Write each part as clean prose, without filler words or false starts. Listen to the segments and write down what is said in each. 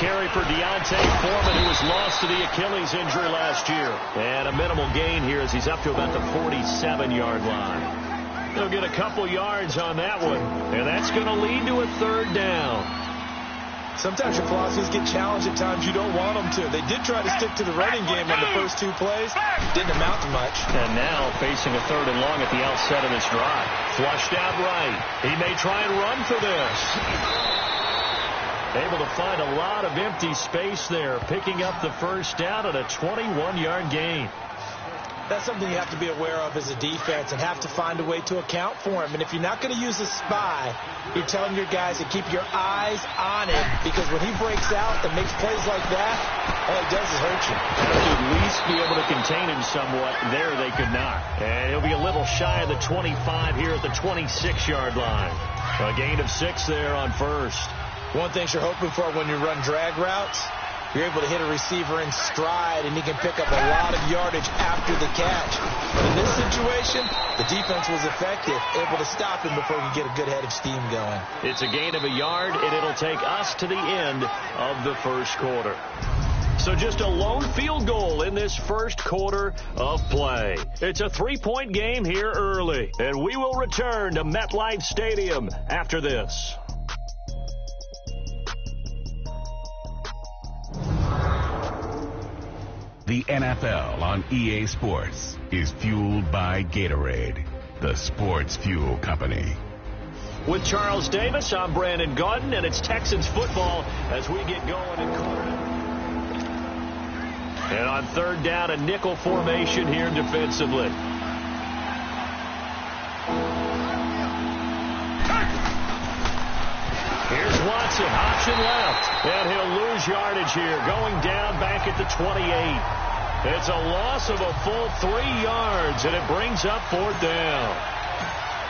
carry for Deontay Foreman, who was lost to the Achilles injury last year. And a minimal gain here as he's up to about the 47-yard line. He'll get a couple yards on that one, and that's going to lead to a third down. Sometimes your philosophies get challenged at times you don't want them to. They did try to stick to the running game on the first two plays. Didn't amount to much. And now facing a third and long at the outset of this drive. Flushed out right. He may try and run for this. Able to find a lot of empty space there, picking up the first down at a 21-yard gain. That's something you have to be aware of as a defense and have to find a way to account for him. And if you're not going to use a spy, you're telling your guys to keep your eyes on him, because when he breaks out and makes plays like that, all it does is hurt you. Have to at least be able to contain him somewhat. There they could not. And he'll be a little shy of the 25 here at the 26-yard line. A gain of 6 there on first. One thing you're hoping for when you run drag routes, you're able to hit a receiver in stride, and he can pick up a lot of yardage after the catch. But in this situation, the defense was effective, able to stop him before he could get a good head of steam going. It's a gain of a yard, and it'll take us to the end of the first quarter. So just a lone field goal in this first quarter of play. It's a 3-point game here early, and we will return to MetLife Stadium after this. The NFL on EA Sports is fueled by Gatorade, the sports fuel company. With Charles Davis, I'm Brandon Gaudin, and it's Texans football as we get going in quarter. And on third down, a nickel formation here defensively. Here's Watson, option left, and he'll lose yardage here, going down back at the 28. It's a loss of a full 3 yards, and it brings up fourth down.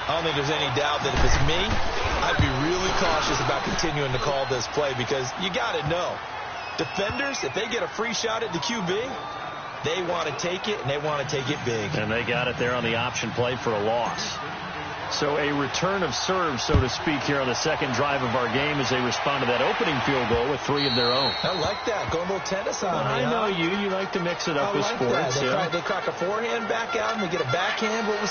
I don't think there's any doubt that if it's me, I'd be really cautious about continuing to call this play, because you got to know, defenders, if they get a free shot at the QB, they want to take it, and they want to take it big. And they got it there on the option play for a loss. So a return of serve, so to speak, here on the second drive of our game as they respond to that opening field goll with 3 of their own. I like that. Going a little tennis on me. I know you. You like to mix it up with sports. They crack a forehand back out and they get a backhand. What was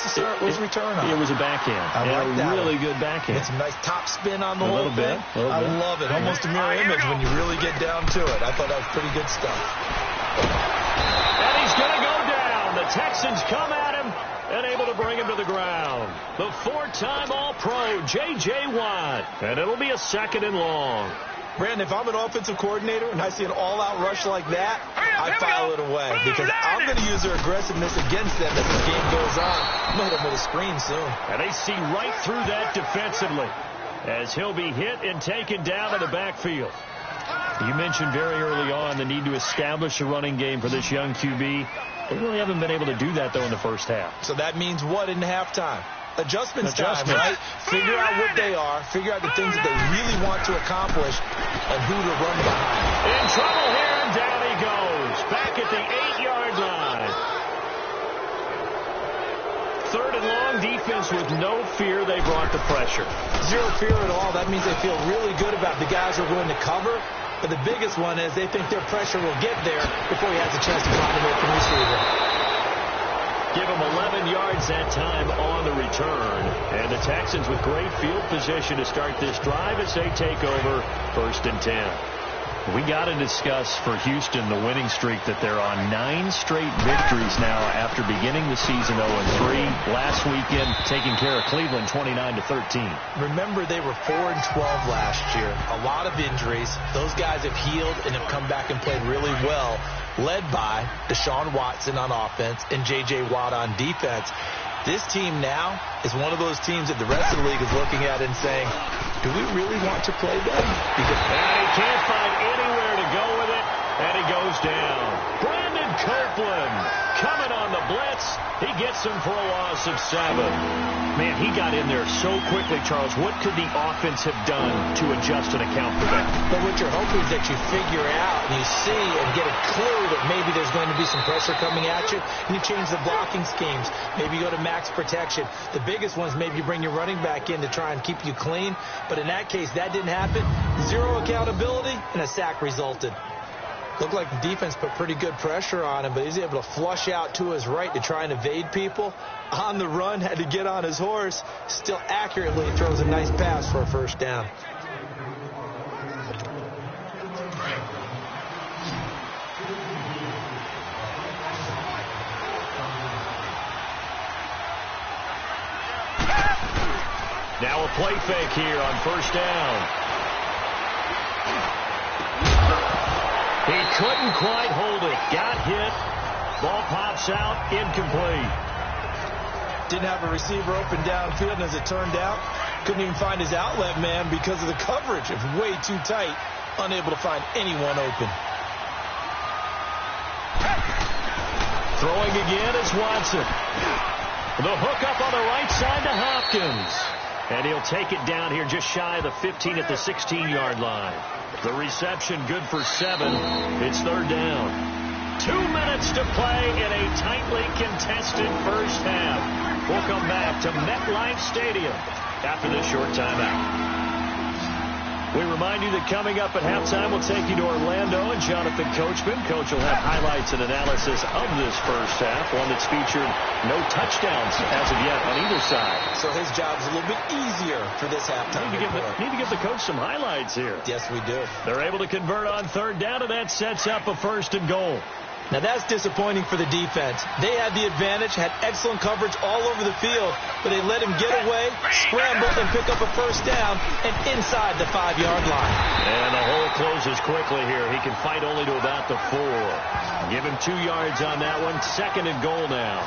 the return on? It was a backhand. I like that. Really good backhand. Get some nice top spin on the whole thing. I love it. Almost a mirror image when you really get down to it. I thought that was pretty good stuff. And he's going to go down. The Texans come at him and able to bring him to the ground. The 4-time All-Pro, J.J. Watt. And it'll be a second and long. Brandon, if I'm an offensive coordinator and I see an all-out rush like that, I file it away, because I'm going to use their aggressiveness against them as the game goes on. I'm going to hit them with a screen soon. And they see right through that defensively as he'll be hit and taken down in the backfield. You mentioned very early on the need to establish a running game for this young QB. They really haven't been able to do that, though, in the first half. So that means what in halftime? Adjustments time, right? Figure out what they are, figure out the things that they really want to accomplish, and who to run behind. In trouble here, and down he goes. Back at the 8-yard line. Third and long, defense with no fear. They brought the pressure. Zero fear at all. That means they feel really good about the guys who are going to cover. But the biggest one is they think their pressure will get there before he has a chance to find an open receiver. Give him 11 yards that time on the return. And the Texans with great field position to start this drive as they take over first and 10. We got to discuss for Houston the winning streak that they're on 9 straight victories now after beginning the season 0-3. Last weekend, taking care of Cleveland 29-13. Remember, they were 4-12 last year. A lot of injuries. Those guys have healed and have come back and played really well, led by Deshaun Watson on offense and J.J. Watt on defense. This team now is one of those teams that the rest of the league is looking at and saying, do we really want to play them? Because he can't find anywhere to go with it, and he goes down. Brandon Copeland coming on the blitz. He gets him for a loss of 7. Man, he got in there so quickly, Charles. What could the offense have done to adjust and account for that? But what you're hoping is that you figure out and you see and get a clue that maybe there's going to be some pressure coming at you, and you change the blocking schemes. Maybe you go to max protection. The biggest ones, maybe you bring your running back in to try and keep you clean. But in that case, that didn't happen. 0 accountability, and a sack resulted. Looked like the defense put pretty good pressure on him, but he's able to flush out to his right to try and evade people. On the run, had to get on his horse. Still accurately throws a nice pass for a first down. Now a play fake here on first down. He couldn't quite hold it. Got hit. Ball pops out. Incomplete. Didn't have a receiver open downfield, and as it turned out, couldn't even find his outlet man because of the coverage. It was way too tight. Unable to find anyone open. Throwing again is Watson. The hook up on the right side to Hopkins. And he'll take it down here just shy of the 15 at the 16-yard line. The reception good for 7. It's third down. 2 minutes to play in a tightly contested first half. We'll come back to MetLife Stadium after this short timeout. We remind you that coming up at halftime, we'll take you to Orlando and Jonathan Coachman. Coach will have highlights and analysis of this first half, one that's featured no touchdowns as of yet on either side. So his job's a little bit easier for this halftime. Need to give the coach some highlights here. Yes, we do. They're able to convert on third down, and that sets up a first and goal. Now, that's disappointing for the defense. They had the advantage, had excellent coverage all over the field, but they let him get away, scramble, and pick up a first down, and inside the 5-yard line. And the hole closes quickly here. He can fight only to about the 4. Give him 2 yards on that one. Second and goal now.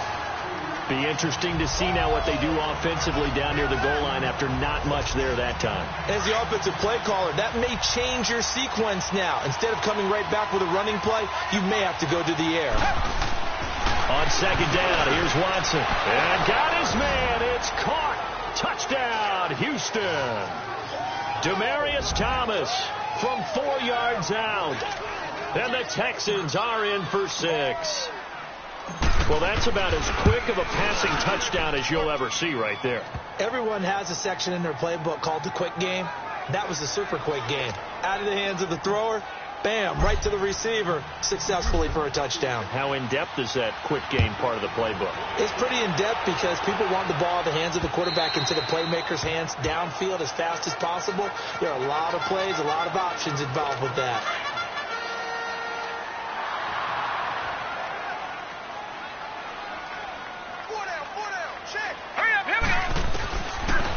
Be interesting to see now what they do offensively down near the goal line after not much there that time. As the offensive play caller, that may change your sequence now. Instead of coming right back with a running play, you may have to go to the air. On second down, here's Watson. And got his man. It's caught. Touchdown, Houston. Demaryius Thomas from 4 yards out. And the Texans are in for 6. Well, that's about as quick of a passing touchdown as you'll ever see right there. Everyone has a section in their playbook called the quick game. That was the super quick game. Out of the hands of the thrower, bam, right to the receiver, successfully for a touchdown. How in-depth is that quick game part of the playbook? It's pretty in-depth because people want the ball in the hands of the quarterback into the playmaker's hands downfield as fast as possible. There are a lot of plays, a lot of options involved with that.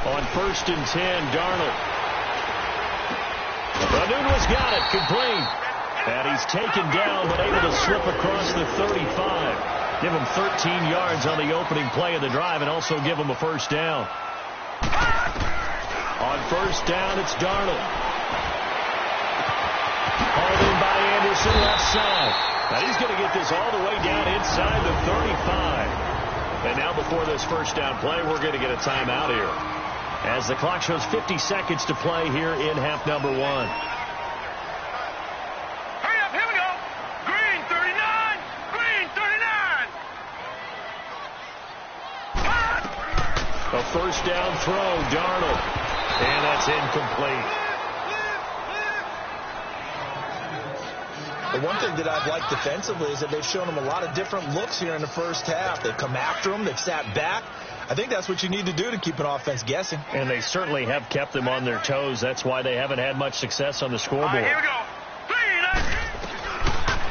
On first and 10, Darnold. Nunez got it, complete. And he's taken down, but able to slip across the 35. Give him 13 yards on the opening play of the drive and also give him a first down. On first down, it's Darnold. Hauled in by Anderson, left side. Now he's going to get this all the way down inside the 35. And now before this first down play, we're going to get a timeout here, as the clock shows 50 seconds to play here in half number 1. Hurry up, here we go. Green 39, green 39. A first down throw, Darnold. And that's incomplete. The one thing that I've liked defensively is that they've shown him a lot of different looks here in the first half. They've come after him. They've sat back. I think that's what you need to do to keep an offense guessing. And they certainly have kept them on their toes. That's why they haven't had much success on the scoreboard. All right, here we go.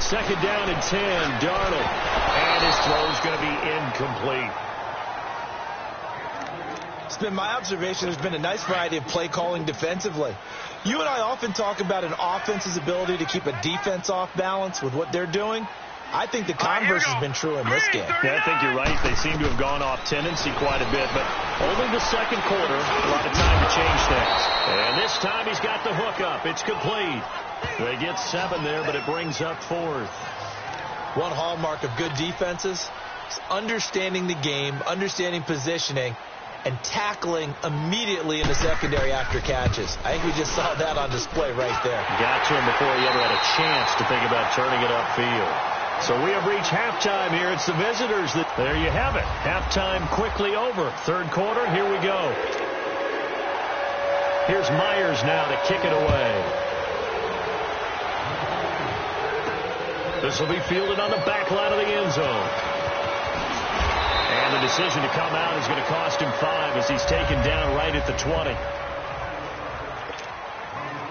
Second down and 10, Darnold. And his throw's going to be incomplete. It's been my observation there's been a nice variety of play calling defensively. You and I often talk about an offense's ability to keep a defense off balance with what they're doing. I think the converse has been true in this game. Yeah, I think you're right. They seem to have gone off tendency quite a bit, but only the second quarter, a lot of time to change things. And this time he's got the hook up. It's complete. They get 7 there, but it brings up 4th. One hallmark of good defenses is understanding the game, understanding positioning, and tackling immediately in the secondary after catches. I think we just saw that on display right there. Got to him before he ever had a chance to think about turning it upfield. So we have reached halftime here. It's the visitors. There you have it. Halftime quickly over. Third quarter, here we go. Here's Myers now to kick it away. This will be fielded on the back line of the end zone. And the decision to come out is going to cost him 5 as he's taken down right at the 20.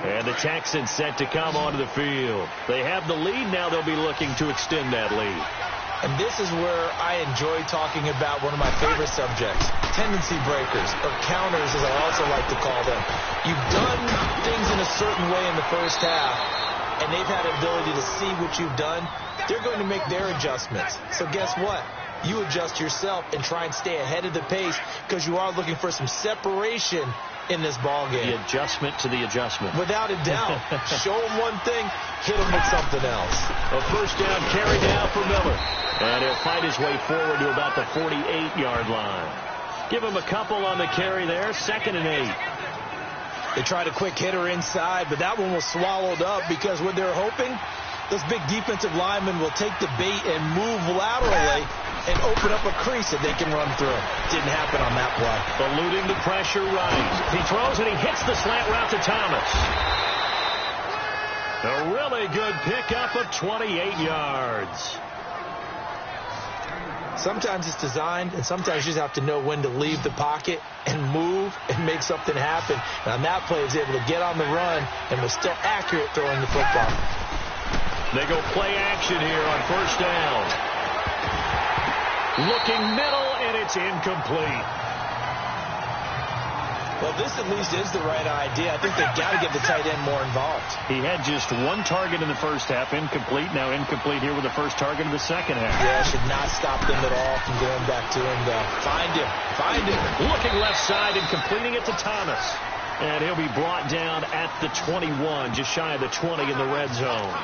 And the Texans set to come onto the field. They have the lead. Now they'll be looking to extend that lead. And this is where I enjoy talking about one of my favorite subjects, tendency breakers, or counters as I also like to call them. You've done things in a certain way in the first half, and they've had an ability to see what you've done. They're going to make their adjustments. So guess what? You adjust yourself and try and stay ahead of the pace because you are looking for some separation in this ball game. The adjustment to the adjustment. Without a doubt. Show them one thing, hit them with something else. A first down carry now for Miller. And he'll fight his way forward to about the 48-yard line. Give him a couple on the carry there. 2nd and 8. They tried a quick hitter inside, but that one was swallowed up because what they're hoping, those big defensive linemen will take the bait and move laterally and open up a crease that they can run through. Didn't happen on that play. Eluding the pressure right. He throws and he hits the slant route to Thomas. A really good pickup of 28 yards. Sometimes it's designed, and sometimes you just have to know when to leave the pocket and move and make something happen. And on that play, he was able to get on the run and was still accurate throwing the football. They go play action here on first down. Looking middle, and it's incomplete. Well, this at least is the right idea. I think they've got to get the tight end more involved. He had just one target in the first half, incomplete. Now incomplete here with the first target in the second half. Yeah, should not stop them at all from going back to him, though. Find him. Looking left side and completing it to Thomas. And he'll be brought down at the 21, just shy of the 20 in the red zone.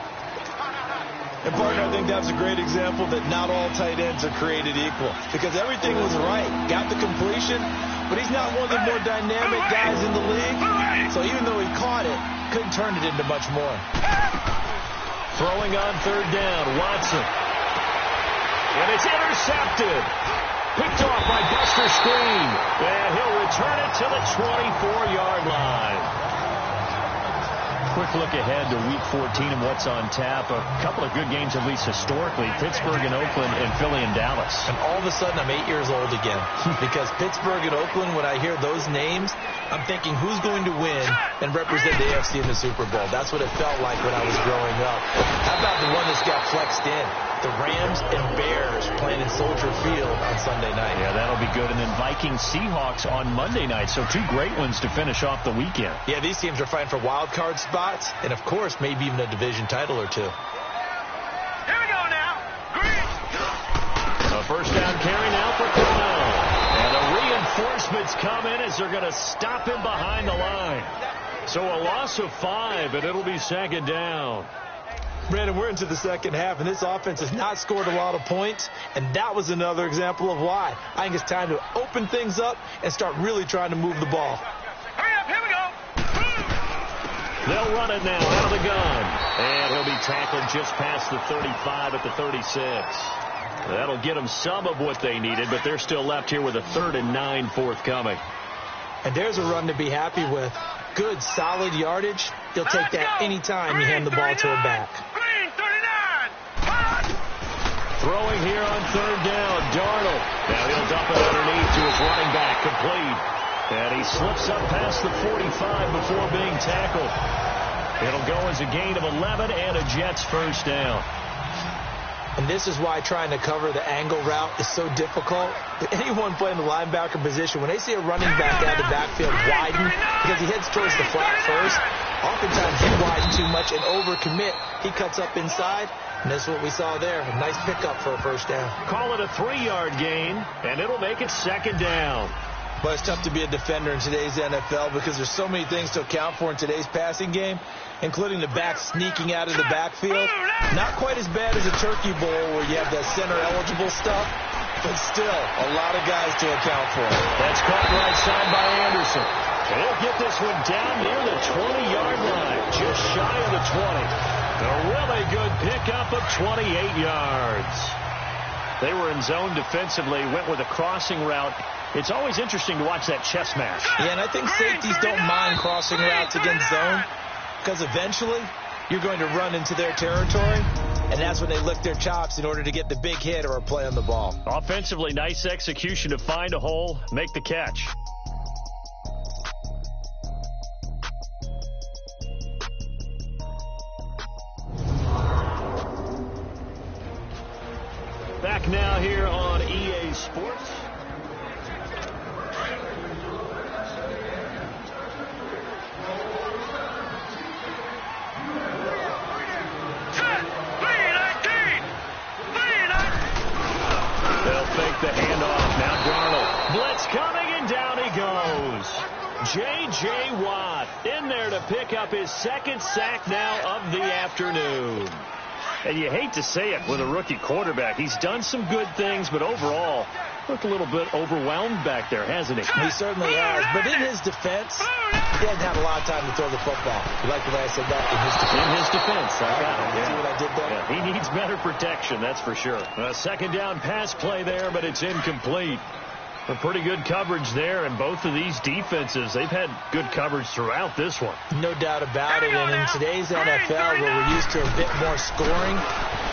And, partner, I think that's a great example that not all tight ends are created equal. Because everything was right. Got the completion, but he's not one of the more dynamic guys in the league. So even though he caught it, couldn't turn it into much more. Throwing on third down, Watson. And it's intercepted. Picked off by Buster Screen. And he'll return it to the 24-yard line. Quick look ahead to Week 14 and what's on tap. A couple of good games, at least historically. Pittsburgh and Oakland and Philly and Dallas. And all of a sudden, I'm 8 years old again. Because Pittsburgh and Oakland, when I hear those names, I'm thinking, who's going to win and represent the AFC in the Super Bowl? That's what it felt like when I was growing up. How about the one that's got flexed in? The Rams and Bears playing in Soldier Field on Sunday night. Yeah, that'll be good. And then Vikings-Seahawks on Monday night. So 2 great ones to finish off the weekend. Yeah, these teams are fighting for wild card spots and, of course, maybe even a division title or 2. Here we go now. Green. A first down carry now for Cornell. And the reinforcements come in as they're going to stop him behind the line. So a loss of 5, and it'll be 2nd down. Brandon, we're into the second half, and this offense has not scored a lot of points, and that was another example of why. I think it's time to open things up and start really trying to move the ball. Hurry up, here we go. They'll run it now out of the gun. And he'll be tackled just past the 35 at the 36. That'll get them some of what they needed, but they're still left here with a 3rd and 9 forthcoming. And there's a run to be happy with. Good, solid yardage. He'll take that anytime you hand the ball to him back. Throwing here on third down, Darnold. Now he'll dump it underneath to his running back, complete. And he slips up past the 45 before being tackled. It'll go as a gain of 11 and a Jets first down. And this is why trying to cover the angle route is so difficult. Anyone playing the linebacker position, when they see a running back out of the backfield widen because he heads towards the flat first, oftentimes you widen too much and overcommit. He cuts up inside, and that's what we saw there. A nice pickup for a first down. Call it a 3-yard gain, and it'll make it 2nd down. But it's tough to be a defender in today's NFL because there's so many things to account for in today's passing game, including the back sneaking out of the backfield. Not quite as bad as a turkey bowl where you have the center-eligible stuff, but still a lot of guys to account for. That's caught right side by Anderson. He'll get this one down near the 20-yard line, just shy of the 20. A really good pickup of 28 yards. They were in zone defensively, went with a crossing route. It's always interesting to watch that chess match. Yeah, and I think safeties don't mind crossing routes against zone because eventually you're going to run into their territory, and that's when they lick their chops in order to get the big hit or a play on the ball. Offensively, nice execution to find a hole, make the catch. Back now here on EA Sports. They'll fake the handoff. Now Darnold. Blitz coming, and down he goes. J.J. Watt in there to pick up his second sack now of the afternoon. And you hate to say it with a rookie quarterback. He's done some good things, but overall, looked a little bit overwhelmed back there, hasn't he? He certainly has. But in his defense, he hasn't had a lot of time to throw the football. You like the way I said that? In his defense. In his defense. I got it. See what I did there? Yeah, he needs better protection, that's for sure. A second down pass play there, but it's incomplete. A pretty good coverage there, and both of these defenses, they've had good coverage throughout this one. No doubt about it. And in today's NFL, where we're used to a bit more scoring,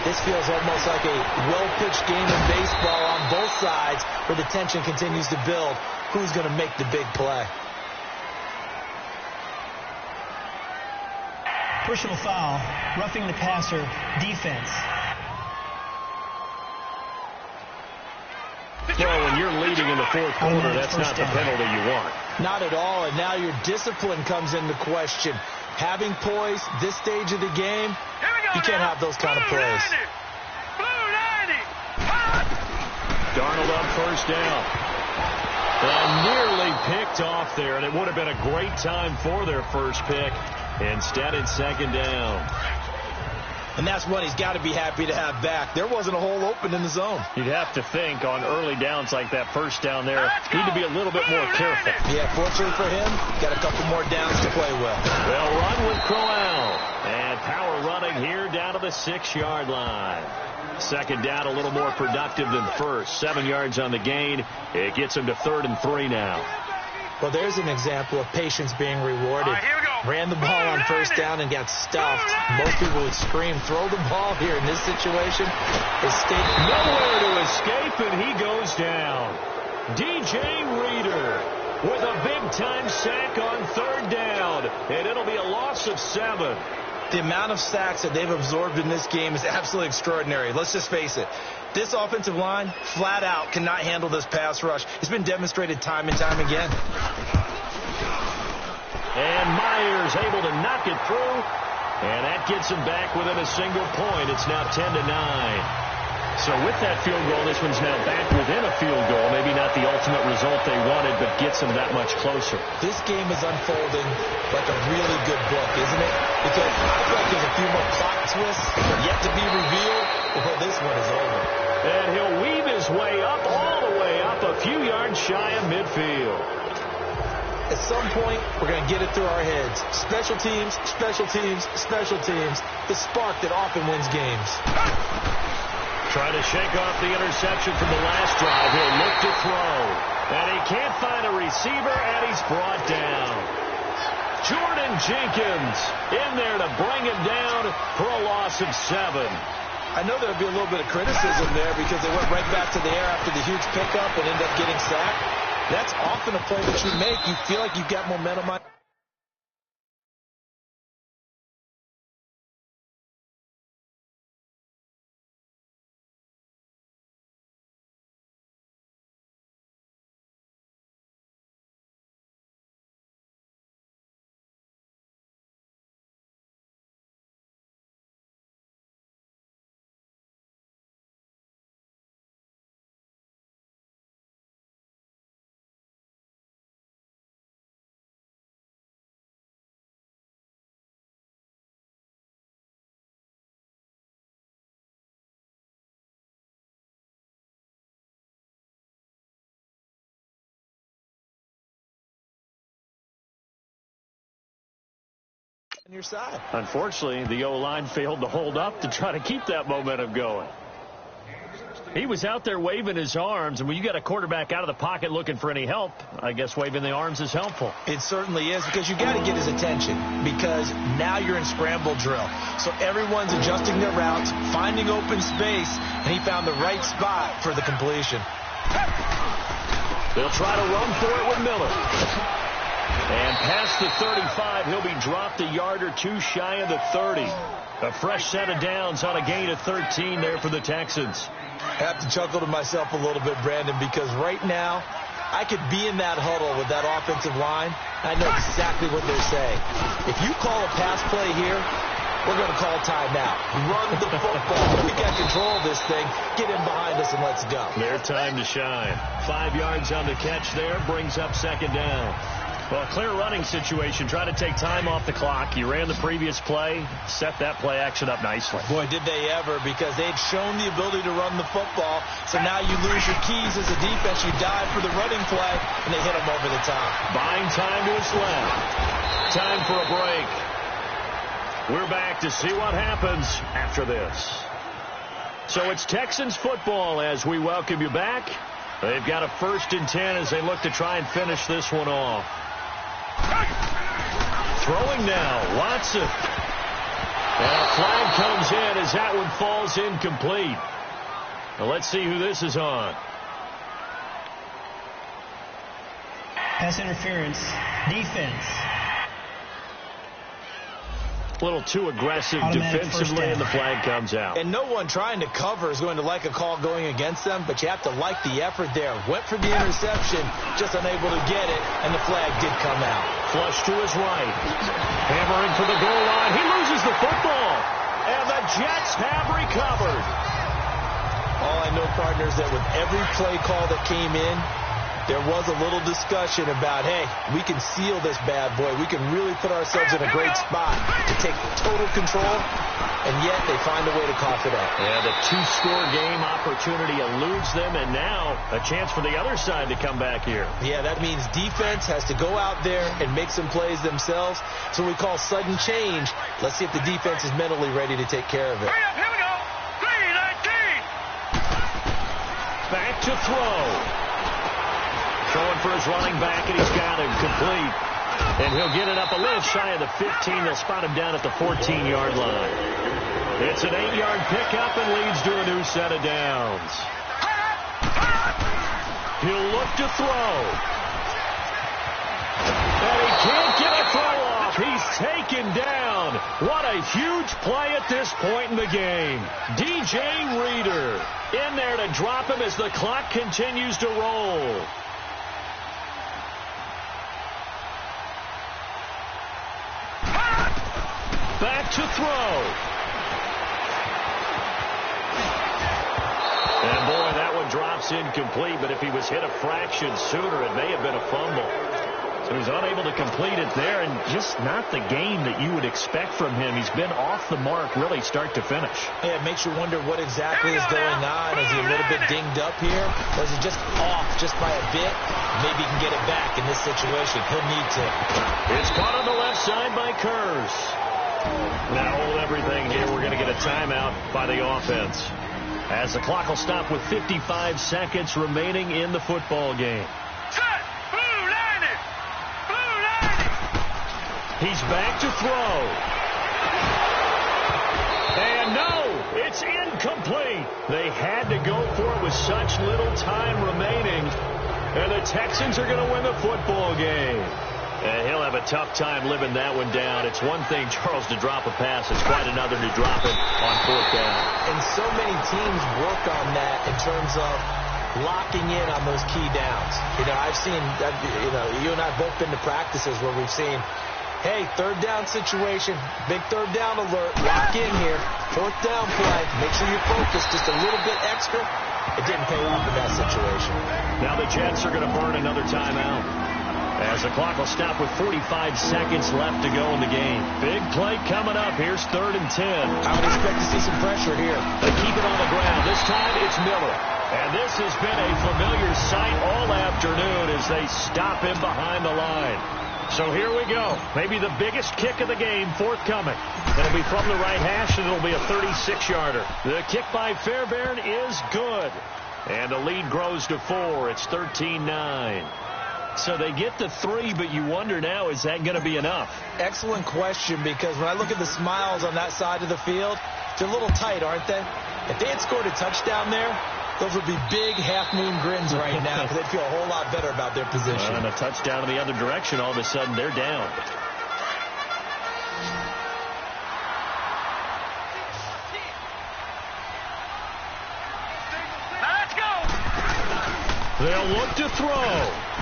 this feels almost like a well-pitched game of baseball on both sides where the tension continues to build. Who's going to make the big play? Personal foul, roughing the passer, defense. Well, when you're leading in the fourth quarter, that's not the penalty you want. Not at all, and now your discipline comes into question. Having poise this stage of the game, you can't have those kind of plays. Darnold on first down. And nearly picked off there, and it would have been a great time for their first pick. Instead, it's second down. And that's one he's got to be happy to have back. There wasn't a hole open in the zone. You'd have to think on early downs like that first down there, need to be a little bit more careful. Yeah, fortunately for him, got a couple more downs to play with. They'll run with Crowell. And power running here down to the 6-yard line. Second down, a little more productive than first. 7 yards on the gain. It gets him to 3rd and 3 now. Well, there's an example of patience being rewarded. Ran the ball on first down and got stuffed. Most people would scream, throw the ball here in this situation. Escape. Nowhere to escape, and he goes down. DJ Reader with a big-time sack on 3rd down, and it'll be a loss of 7. The amount of sacks that they've absorbed in this game is absolutely extraordinary. Let's just face it. This offensive line, flat out, cannot handle this pass rush. It's been demonstrated time and time again. And Myers able to knock it through, and that gets him back within a single point. It's now 10-9. So with that field goal, this one's now back within a field goal. Maybe not the ultimate result they wanted, but gets them that much closer. This game is unfolding like a really good book, isn't it? Because I feel like there's a few more plot twists yet to be revealed before this one is over. And he'll weave his way up, all the way up, a few yards shy of midfield. At some point, we're going to get it through our heads. Special teams, special teams, special teams. The spark that often wins games. Trying to shake off the interception from the last drive. He'll look to throw. And he can't find a receiver, and he's brought down. Jordan Jenkins in there to bring him down for a loss of 7. I know there would be a little bit of criticism there because they went right back to the air after the huge pickup and ended up getting sacked. That's often a play that you make. You feel like you've got momentum on. on your side. Unfortunately, the O-line failed to hold up to try to keep that momentum going. He was out there waving his arms, and when you got a quarterback out of the pocket looking for any help, I guess waving the arms is helpful. It certainly is, because you got to get his attention, because now you're in scramble drill. So everyone's adjusting their routes, finding open space, and he found the right spot for the completion. They'll try to run for it with Miller. And past the 35, he'll be dropped a yard or two shy of the 30. A fresh set of downs on a gain of 13 there for the Texans. I have to chuckle to myself a little bit, Brandon, because right now I could be in that huddle with that offensive line. I know exactly what they're saying. If you call a pass play here, we're going to call timeout. Run the football. We got control of this thing. Get in behind us and let's go. Their time to shine. 5 yards on the catch there brings up second down. Well, a clear running situation. Try to take time off the clock. You ran the previous play, set that play action up nicely. Boy, did they ever, because they'd shown the ability to run the football. So now you lose your keys as a defense. You dive for the running play, and they hit them over the top. Buying time to his left. Time for a break. We're back to see what happens after this. So it's Texans football as we welcome you back. They've got a 1st and 10 as they look to try and finish this one off. Throwing now, Watson. And a flag comes in as that one falls incomplete. Now let's see who this is on. Pass interference. Defense. A little too aggressive defensively, and the flag comes out. And no one trying to cover is going to like a call going against them, but you have to like the effort there. Went for the interception, just unable to get it, and the flag did come out. Flush to his right. Hammering for the goal line. He loses the football. And the Jets have recovered. All I know, partner, is that with every play call that came in, there was a little discussion about, hey, we can seal this bad boy. We can really put ourselves in a great spot to take total control, and yet they find a way to cough it up. Yeah, the 2-score game opportunity eludes them, and now a chance for the other side to come back here. Yeah, that means defense has to go out there and make some plays themselves. So we call sudden change. Let's see if the defense is mentally ready to take care of it. Here we go. 3-19. Back to throw. Throwing for his running back, and he's got him complete. And he'll get it up a little shy of the 15. They'll spot him down at the 14-yard line. It's an 8-yard pickup and leads to a new set of downs. He'll look to throw. And he can't get a throw off. He's taken down. What a huge play at this point in the game. DJ Reader in there to drop him as the clock continues to roll. Back to throw. And boy, that one drops incomplete, but if he was hit a fraction sooner, it may have been a fumble. So he's unable to complete it there, and just not the game that you would expect from him. He's been off the mark really start to finish. Yeah, it makes you wonder what exactly is going on. Is he a little bit dinged up here, or is he just off just by a bit? Maybe he can get it back in this situation. He'll need to. It's caught on the left side by Kurz. Now hold everything here. We're going to get a timeout by the offense, as the clock will stop with 55 seconds remaining in the football game. Set. Blue 90. Blue 90. He's back to throw. And no, it's incomplete. They had to go for it with such little time remaining. And the Texans are going to win the football game. And he'll have a tough time living that one down. It's one thing, Charles, to drop a pass. It's quite another to drop it on 4th down. And so many teams work on that in terms of locking in on those key downs. You know, I've seen, you and I have both been to practices where we've seen, hey, 3rd down situation, big 3rd down alert, lock in here, 4th down play, make sure you're focused just a little bit extra. It didn't pay off in that situation. Now the Jets are going to burn another timeout, as the clock will stop with 45 seconds left to go in the game. Big play coming up. Here's 3rd and 10. I would expect to see some pressure here. They keep it on the ground. This time it's Miller. And this has been a familiar sight all afternoon as they stop him behind the line. So here we go. Maybe the biggest kick of the game forthcoming. It'll be from the right hash, and it'll be a 36-yarder. The kick by Fairbairn is good. And the lead grows to 4. It's 13-9. So they get to 3, but you wonder now, is that going to be enough? Excellent question, because when I look at the smiles on that side of the field, they're a little tight, aren't they? If they had scored a touchdown there, those would be big half-moon grins right now because they'd feel a whole lot better about their position. And a touchdown in the other direction, all of a sudden they're down. Let's go. They'll look to throw.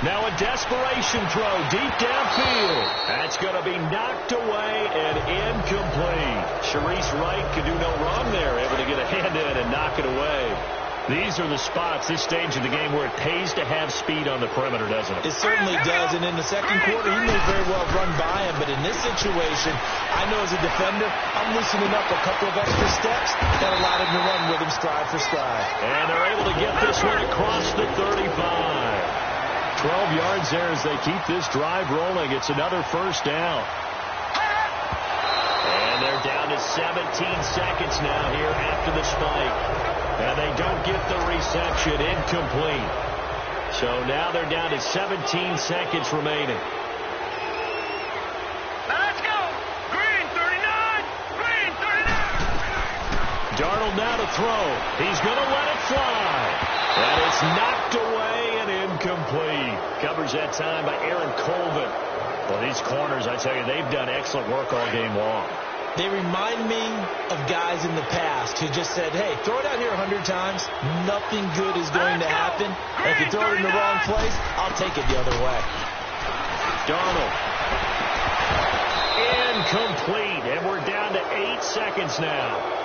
Now a desperation throw deep downfield. That's going to be knocked away and incomplete. Sharice Wright could do no wrong there, able to get a hand in and knock it away. These are the spots, this stage of the game, where it pays to have speed on the perimeter, doesn't it? It certainly does, and in the second quarter, he may very well run by him, but in this situation, I know as a defender, I'm loosening up a couple of extra steps that allowed him to run with him stride for stride. And they're able to get this one across the 35. 12 yards there as they keep this drive rolling. It's another first down. And they're down to 17 seconds now here after the spike. And they don't get the reception. Incomplete. So now they're down to 17 seconds remaining. Let's go. Green 39. Green 39. Darnold now to throw. He's going to let it fly. And it's knocked away and incomplete. Covers that time by Aaron Colvin. Well, these corners, I tell you, they've done excellent work all game long. They remind me of guys in the past who just said, hey, throw it out here 100 times. Nothing good is going to happen. And if you throw it in the wrong place, I'll take it the other way. Darnold. Incomplete. And we're down to 8 seconds now.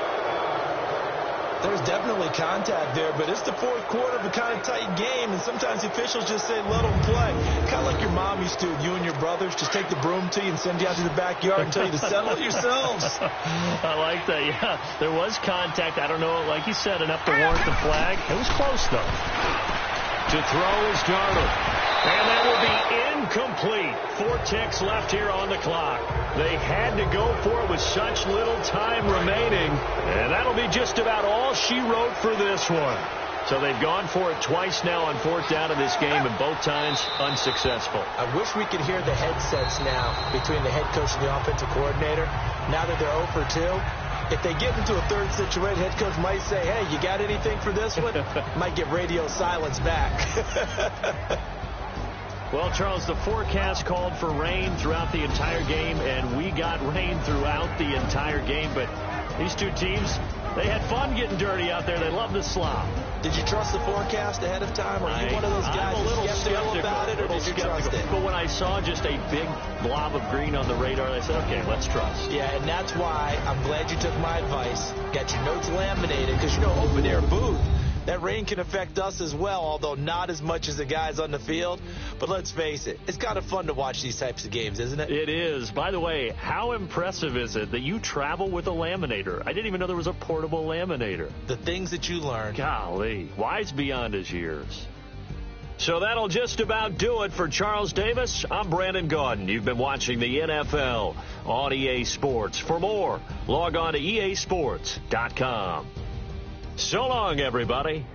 There's definitely contact there, but it's the fourth quarter of a kind of tight game, and sometimes the officials just say, let them play. Kind of like your mom used to, you and your brothers, just take the broom to you and send you out to the backyard and tell you to settle it yourselves. I like that, yeah. There was contact. I don't know, like you said, enough to warrant the flag. It was close, though. To throw is Darnold. And that will be incomplete. 4 ticks left here on the clock. They had to go for it with such little time remaining. And that'll be just about all she wrote for this one. So they've gone for it twice now on 4th down in this game, and both times unsuccessful. I wish we could hear the headsets now between the head coach and the offensive coordinator. Now that they're 0 for 2, if they get into a third situation, head coach might say, hey, you got anything for this one? Might get radio silence back. Well, Charles, the forecast called for rain throughout the entire game, and we got rain throughout the entire game. But these two teams, they had fun getting dirty out there. They love the slop. Did you trust the forecast ahead of time? Or are you one of those guys I'm a little skeptical about it, or did you trust it? But when I saw just a big blob of green on the radar, I said, okay, let's trust. Yeah, and that's why I'm glad you took my advice. Got your notes laminated, because, you know, open air booth, that rain can affect us as well, although not as much as the guys on the field. But let's face it, it's kind of fun to watch these types of games, isn't it? It is. By the way, how impressive is it that you travel with a laminator? I didn't even know there was a portable laminator. The things that you learn. Golly, wise beyond his years. So that'll just about do it for Charles Davis. I'm Brandon Gaudin. You've been watching the NFL on EA Sports. For more, log on to easports.com. So long, everybody.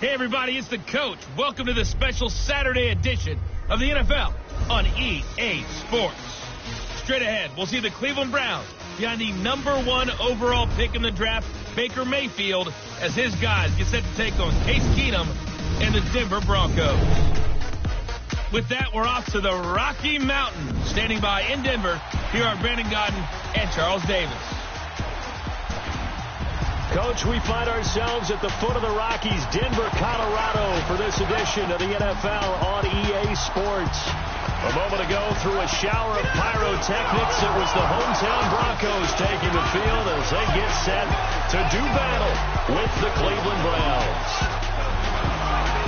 Hey, everybody, it's the coach. Welcome to the special Saturday edition of the NFL on EA Sports. Straight ahead, we'll see the Cleveland Browns behind the #1 overall pick in the draft, Baker Mayfield, as his guys get set to take on Case Keenum and the Denver Broncos. With that, we're off to the Rocky Mountains. Standing by in Denver, here are Brandon Godden and Charles Davis. Coach, we find ourselves at the foot of the Rockies, Denver, Colorado, for this edition of the NFL on EA Sports. A moment ago, through a shower of pyrotechnics, it was the hometown Broncos taking the field as they get set to do battle with the Cleveland Browns.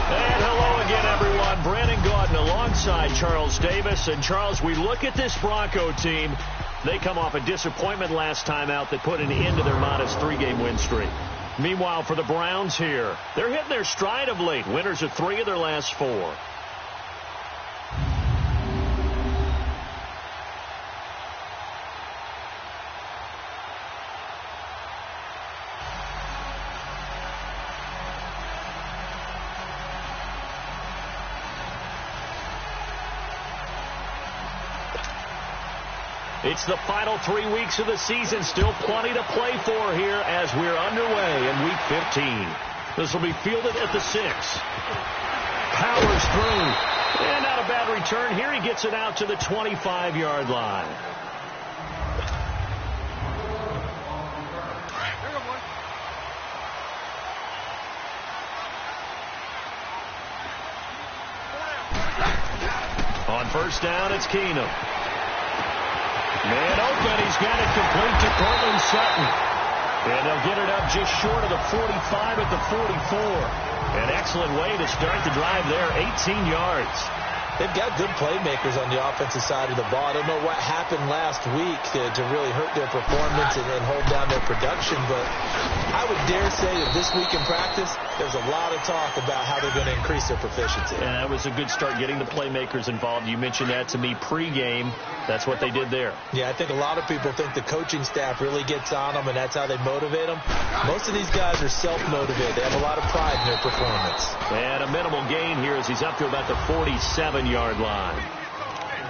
And hello again, everyone. Brandon Gaudin alongside Charles Davis. And, Charles, we look at this Bronco team. They come off a disappointment last time out that put an end to their modest 3-game win streak. Meanwhile, for the Browns here, they're hitting their stride of late. Winners of 3 of their last 4. It's the final 3 weeks of the season. Still plenty to play for here as we're underway in Week 15. This will be fielded at the 6. Powers through. And not a bad return here. He gets it out to the 25-yard line. On first down, it's Keenum. Man open, he's got it complete to Cortland Sutton. And they'll get it up just short of the 45 at the 44. An excellent way to start the drive there, 18 yards. They've got good playmakers on the offensive side of the ball. I don't know what happened last week to really hurt their performance and hold down their production, but I would dare say that this week in practice, there's a lot of talk about how they're going to increase their proficiency. And that was a good start, getting the playmakers involved. You mentioned that to me pregame. That's what they did there. Yeah, I think a lot of people think the coaching staff really gets on them, and that's how they motivate them. Most of these guys are self-motivated. They have a lot of pride in their performance. And a minimal gain here as he's up to about the 47-yard line.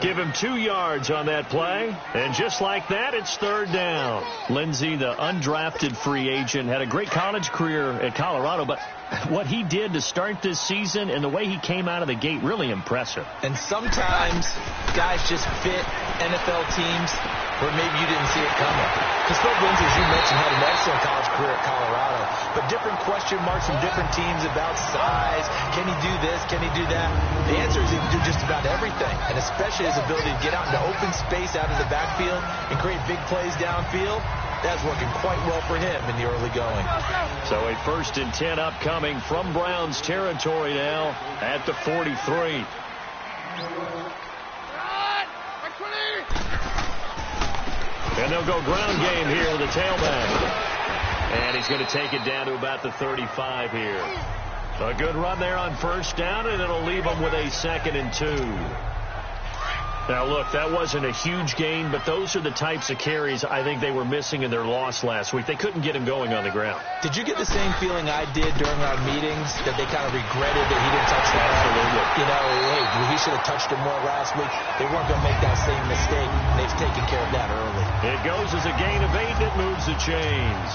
Give him 2 yards on that play. And just like that, it's third down. Lindsey, the undrafted free agent, had a great college career at Colorado, but what he did to start this season and the way he came out of the gate, really impressive. And sometimes guys just fit NFL teams where maybe you didn't see it coming. Because Phil Lindsey, as you mentioned, had an excellent college career at Colorado, but different question marks from different teams about size. Can he do this? Can he do that? The answer is he can do just about everything, and especially his ability to get out into open space out of the backfield and create big plays downfield. That's working quite well for him in the early going. So a 1st and 10 upcoming from Browns territory now at the 43. And they'll go ground game here with the tailback. And he's going to take it down to about the 35 here. A good run there on first down, and it'll leave him with a 2nd and 2. Now, look, that wasn't a huge gain, but those are the types of carries I think they were missing in their loss last week. They couldn't get him going on the ground. Did you get the same feeling I did during our meetings, that they kind of regretted that he didn't touch the ball? Absolutely. You know, hey, he should have touched him more last week. They weren't going to make that same mistake. They've taken care of that early. It goes as a gain of 8 that moves the chains.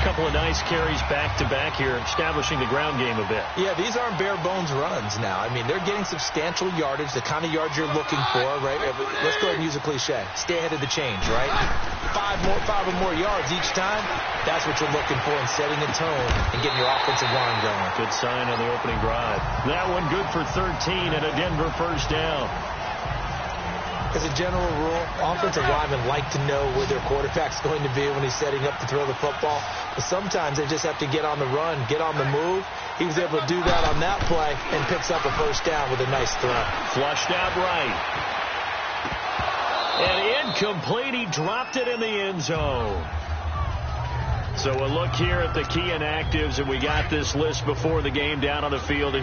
Couple of nice carries back-to-back here, establishing the ground game a bit. Yeah, these aren't bare-bones runs now. I mean, they're getting substantial yardage, the kind of yards you're looking for, right? Let's go ahead and use a cliche. Stay ahead of the change, right? 5 or more yards each time, that's what you're looking for in setting a tone and getting your offensive line going. Good sign on the opening drive. That one good for 13 and a Denver first down. As a general rule, offensive linemen like to know where their quarterback's going to be when he's setting up to throw the football. But sometimes they just have to get on the run, get on the move. He was able to do that on that play and picks up a first down with a nice throw. Flushed out right. And incomplete. He dropped it in the end zone. So a look here at the key inactives, and we got this list before the game down on the field.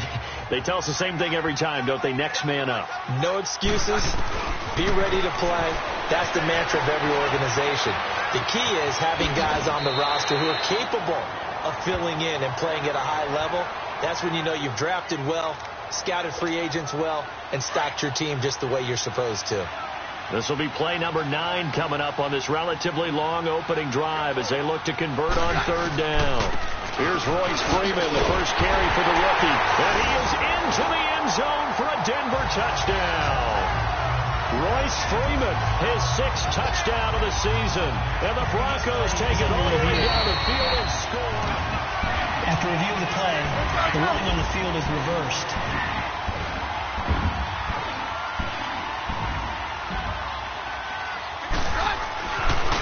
They tell us the same thing every time, don't they? Next man up. No excuses. Be ready to play. That's the mantra of every organization. The key is having guys on the roster who are capable of filling in and playing at a high level. That's when you know you've drafted well, scouted free agents well, and stacked your team just the way you're supposed to. This will be play number 9 coming up on this relatively long opening drive as they look to convert on third down. Here's Royce Freeman, the first carry for the rookie. And he is into the end zone for a Denver touchdown. Royce Freeman, his 6th touchdown of the season. And the Broncos take it all the way down the field and score. After reviewing the play, the ruling on the field is reversed.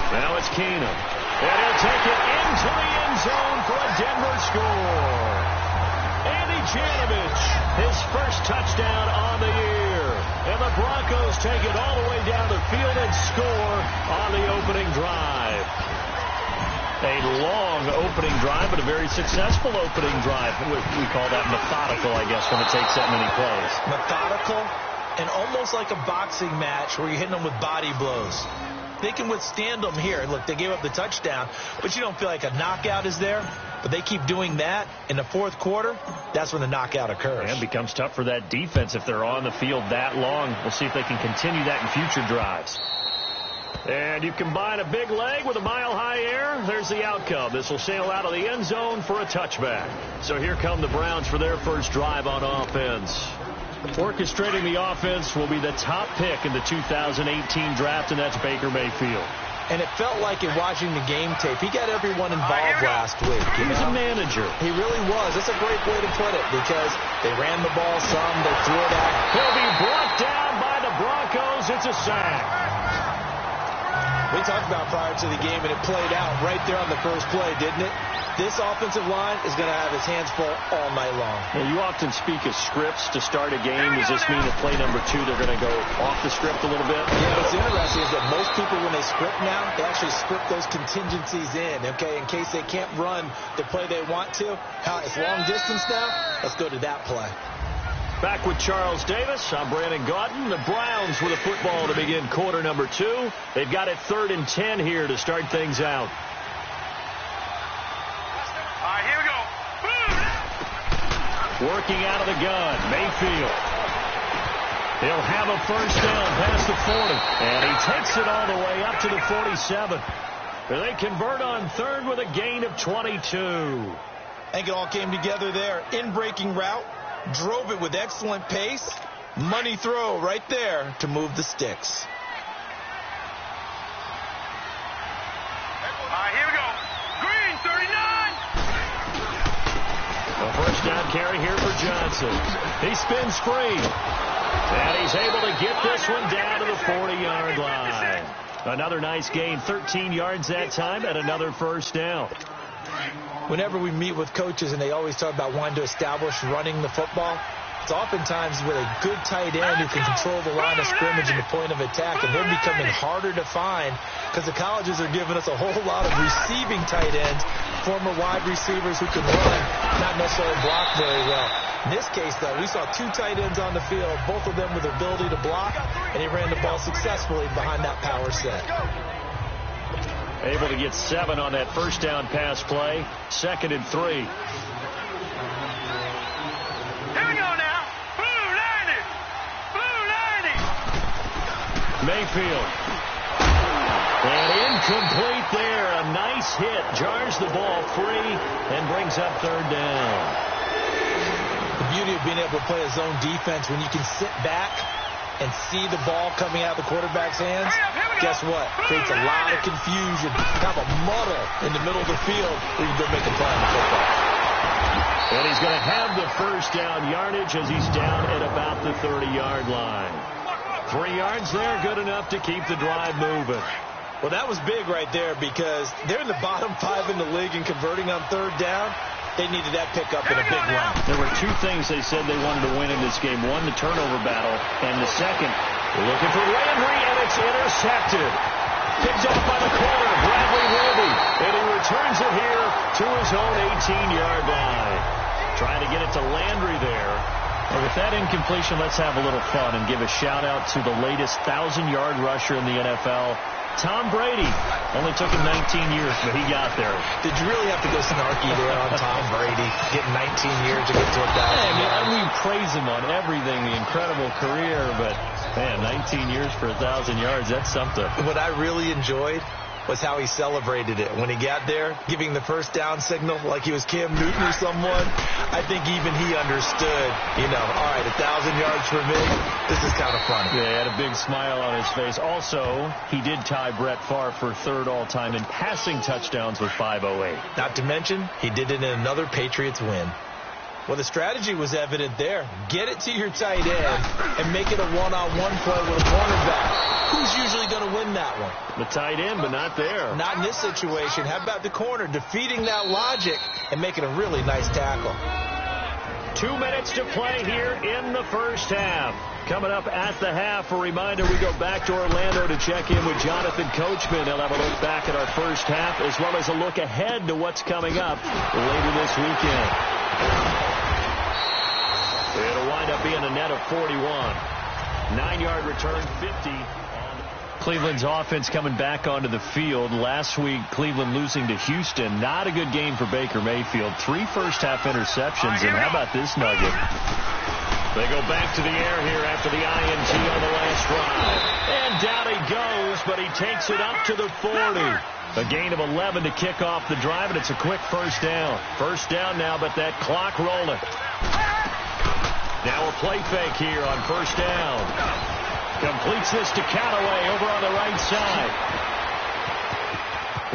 Now it's Keenum. And he'll take it into the end zone for a Denver score. Andy Janovich, his first touchdown on the year. And the Broncos take it all the way down the field and score on the opening drive. A long opening drive, but a very successful opening drive. We call that methodical, I guess, when it takes that many plays. Methodical and almost like a boxing match where you're hitting them with body blows. They can withstand them here. Look, they gave up the touchdown, but you don't feel like a knockout is there. But they keep doing that in the fourth quarter. That's when the knockout occurs. And it becomes tough for that defense if they're on the field that long. We'll see if they can continue that in future drives. And you combine a big leg with a mile-high air. There's the outcome. This will sail out of the end zone for a touchback. So here come the Browns for their first drive on offense. Orchestrating the offense will be the top pick in the 2018 draft, and that's Baker Mayfield. And it felt like in watching the game tape, he got everyone involved last week. He was a manager. He really was. That's a great way to put it because they ran the ball some, they threw it out. He'll be brought down by the Broncos. It's a sack. We talked about prior to the game, and it played out right there on the first play, didn't it? This offensive line is going to have his hands full all night long. Well, you often speak of scripts to start a game. Does this mean at play number 2 they're going to go off the script a little bit? Yeah, what's interesting is that most people, when they script now, they actually script those contingencies in, okay, in case they can't run the play they want to. It's long distance now. Let's go to that play. Back with Charles Davis. I'm Brandon Gaudin. The Browns with a football to begin quarter number 2. They've got it 3rd and 10 here to start things out. Here we go. Working out of the gun, Mayfield. He'll have a first down past the 40. And he takes it all the way up to the 47. They convert on 3rd with a gain of 22. I think it all came together there. In-breaking route. Drove it with excellent pace. Money throw right there to move the sticks. Here we go. Green, 39. A first down carry here for Johnson. He spins free. And he's able to get this one down to the 40-yard line. Another nice gain, 13 yards that time, and another first down. Whenever we meet with coaches and they always talk about wanting to establish running the football, it's oftentimes with a good tight end who can control the line of scrimmage and the point of attack, and they're becoming harder to find because the colleges are giving us a whole lot of receiving tight ends, former wide receivers who can run, not necessarily block very well. In this case, though, we saw 2 tight ends on the field, both of them with the ability to block, and he ran the ball successfully behind that power set. Able to get 7 on that first down pass play. 2nd and 3. Here we go now. Blue 90. Blue 90. Mayfield. And incomplete there. A nice hit. Jars the ball free and brings up 3rd down. The beauty of being able to play a zone defense when you can sit back and see the ball coming out of the quarterback's hands, guess what? Creates a lot of confusion, kind of a muddle in the middle of the field where you can go make a play on the football. And he's going to have the first down yardage as he's down at about the 30-yard line. 3 yards there, good enough to keep the drive moving. Well, that was big right there because they're in the bottom 5 in the league and converting on 3rd down. They needed that pickup in a big run. There were 2 things they said they wanted to win in this game. One, the turnover battle, and the second, looking for Landry, and it's intercepted. Picked off by the corner, Bradley Roby, and he returns it here to his own 18-yard line. Trying to get it to Landry there. And with that incompletion, let's have a little fun and give a shout-out to the latest 1,000-yard rusher in the NFL, Tom Brady. Only took him 19 years, but he got there. Did you really have to go snarky there on Tom Brady, getting 19 years to get to 1,000 yards? We praise him on everything, the incredible career, but, man, 19 years for 1,000 yards, that's something. What I really enjoyed was how he celebrated it. When he got there, giving the first down signal like he was Cam Newton or someone, I think even he understood, all right, 1,000 yards for me, this is kind of funny. Yeah, he had a big smile on his face. Also, he did tie Brett Favre for third all-time in passing touchdowns with 508. Not to mention, he did it in another Patriots win. Well, the strategy was evident there. Get it to your tight end and make it a one-on-one play with a cornerback. Who's usually going to win that one? The tight end, but not there. Not in this situation. How about the corner defeating that logic and making a really nice tackle? 2 minutes to play here in the first half. Coming up at the half, a reminder, we go back to Orlando to check in with Jonathan Coachman. He'll have a look back at our first half as well as a look ahead to what's coming up later this weekend. It'll wind up being a net of 41. 9-yard return, 50. Cleveland's offense coming back onto the field. Last week, Cleveland losing to Houston. Not a good game for Baker Mayfield. 3 first-half interceptions, and how about this nugget? They go back to the air here after the INT on the last drive. And down he goes, but he takes it up to the 40. A gain of 11 to kick off the drive, and it's a quick first down. First down now, but that clock rolling. Now a play fake here on first down. Completes this to Callaway over on the right side.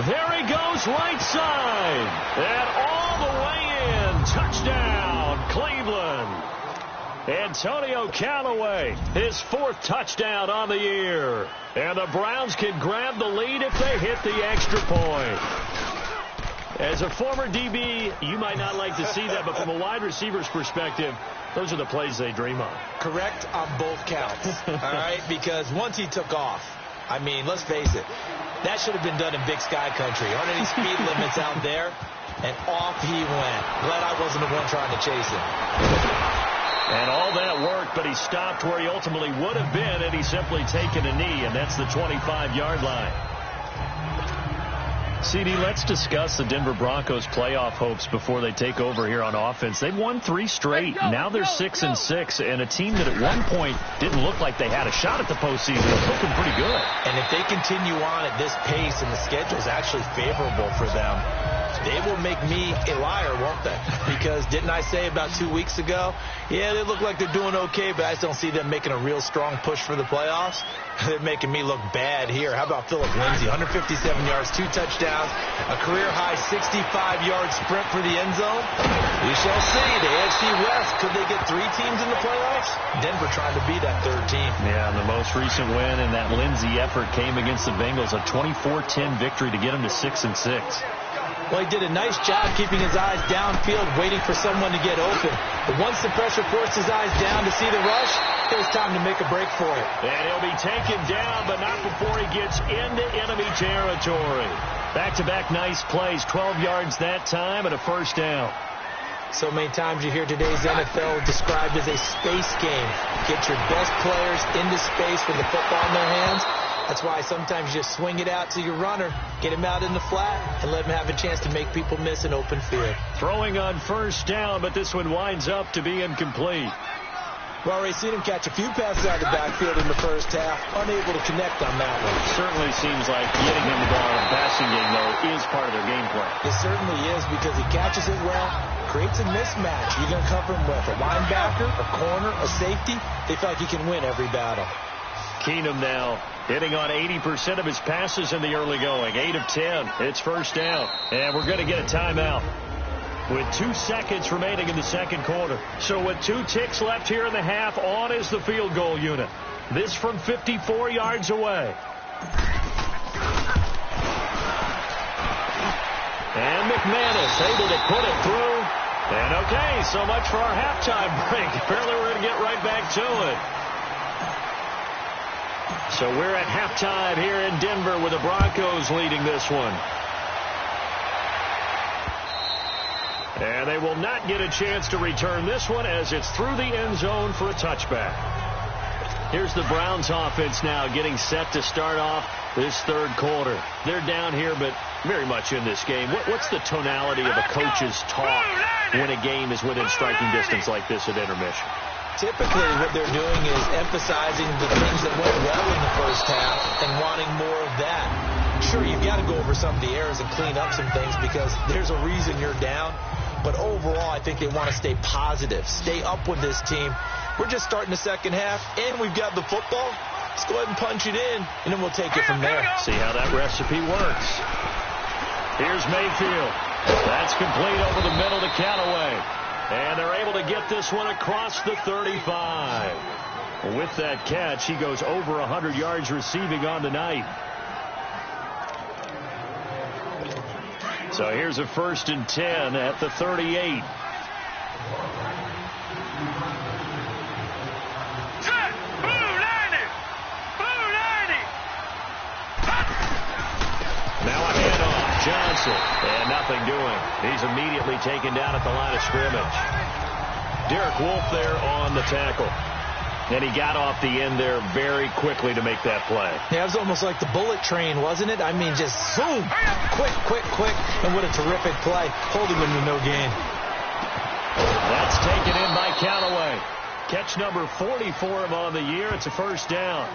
There he goes, right side. And all the way in. Touchdown, Cleveland. Antonio Callaway, his 4th touchdown on the year. And the Browns can grab the lead if they hit the extra point. As a former DB, you might not like to see that, but from a wide receiver's perspective, those are the plays they dream of. Correct on both counts, all right? Because once he took off, I mean, let's face it, that should have been done in Big Sky Country. Aren't any speed limits out there? And off he went. Glad I wasn't the one trying to chase him. And all that worked, but he stopped where he ultimately would have been, and he's simply taken a knee, and that's the 25-yard line. CD, let's discuss the Denver Broncos playoff hopes before they take over here on offense. They've won 3 straight. Now they're 6-6, and a team that at one point didn't look like they had a shot at the postseason is looking pretty good. And if they continue on at this pace and the schedule is actually favorable for them, they will make me a liar, won't they? Because didn't I say about 2 weeks ago, yeah, they look like they're doing okay, but I just don't see them making a real strong push for the playoffs. They're making me look bad here. How about Philip Lindsay? 157 yards, 2 touchdowns, a career-high 65-yard sprint for the end zone. We shall see. The AFC West, could they get 3 teams in the playoffs? Denver trying to be that 3rd team. Yeah, and the most recent win in that Lindsay effort came against the Bengals, a 24-10 victory to get them to 6-6. Well, he did a nice job keeping his eyes downfield, waiting for someone to get open. But once the pressure forced his eyes down to see the rush, it was time to make a break for it. And he'll be taken down, but not before he gets into enemy territory. Back-to-back nice plays, 12 yards that time and a first down. So many times you hear today's NFL described as a space game. Get your best players into space with the football in their hands. That's why sometimes you just swing it out to your runner, get him out in the flat, and let him have a chance to make people miss an open field. Throwing on first down, but this one winds up to be incomplete. We've already seen him catch a few passes out of the backfield in the first half, unable to connect on that one. Certainly seems like getting him the ball in the passing game, though, is part of their game plan. It certainly is, because he catches it well, creates a mismatch. You're going to cover him with a linebacker, a corner, a safety. They feel like he can win every battle. Keenum now hitting on 80% of his passes in the early going. 8 of 10. It's first down. And we're going to get a timeout with 2 seconds remaining in the second quarter. So with 2 ticks left here in the half, on is the field goal unit. This from 54 yards away. And McManus able to put it through. And okay, so much for our halftime break. Apparently we're going to get right back to it. So we're at halftime here in Denver with the Broncos leading this one. And they will not get a chance to return this one as it's through the end zone for a touchback. Here's the Browns offense now getting set to start off this third quarter. They're down here, but very much in this game. What's the tonality of a coach's talk when a game is within striking distance like this at intermission? Typically, what they're doing is emphasizing the things that went well in the first half and wanting more of that. Sure, you've got to go over some of the errors and clean up some things because there's a reason you're down. But overall, I think they want to stay positive, stay up with this team. We're just starting the second half, and we've got the football. Let's go ahead and punch it in, and then we'll take it from there. See how that recipe works. Here's Mayfield. That's complete over the middle to Callaway. And they're able to get this one across the 35. With that catch, he goes over 100 yards receiving on the night. So here's a 1st and 10 at the 38. Now a handoff. Johnson. And nothing doing. He's immediately taken down at the line of scrimmage. Derek Wolfe there on the tackle. And he got off the end there very quickly to make that play. Yeah, it was almost like the bullet train, wasn't it? I mean, just zoom. Quick. And what a terrific play. Holding him to no gain. That's taken in by Callaway. Catch number 40 for him on the year. It's a 1st down.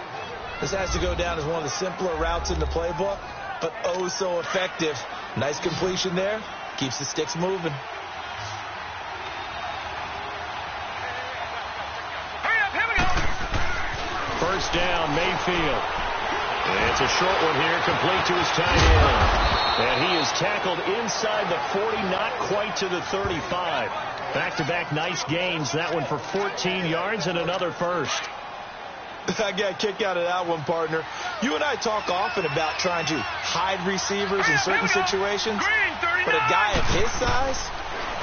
This has to go down as one of the simpler routes in the playbook, but oh so effective. Nice completion there. Keeps the sticks moving. First down, Mayfield. It's a short one here, complete to his tight end. And he is tackled inside the 40, not quite to the 35. Back-to-back nice gains. That one for 14 yards and another first. I got a kick out of that one, partner. You and I talk often about trying to hide receivers in certain situations, but a guy of his size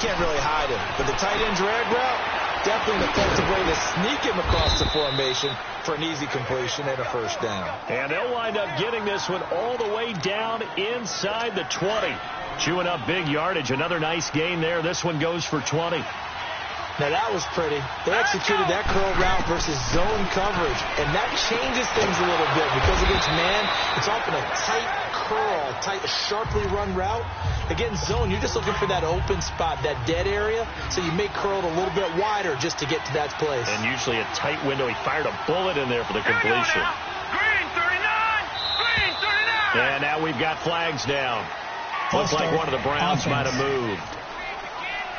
can't really hide him. But the tight end drag route, definitely an effective way to sneak him across the formation for an easy completion and a 1st down. And they'll wind up getting this one all the way down inside the 20. Chewing up big yardage. Another nice gain there. This one goes for 20. Now, that was pretty. They executed that curl route versus zone coverage, and that changes things a little bit because against man, it's often a tight curl, sharply run route. Against zone, you're just looking for that open spot, that dead area, so you make curl a little bit wider just to get to that place. And usually a tight window. He fired a bullet in there for the completion. Green 39! And now we've got flags down. Looks like one of the Browns might have moved.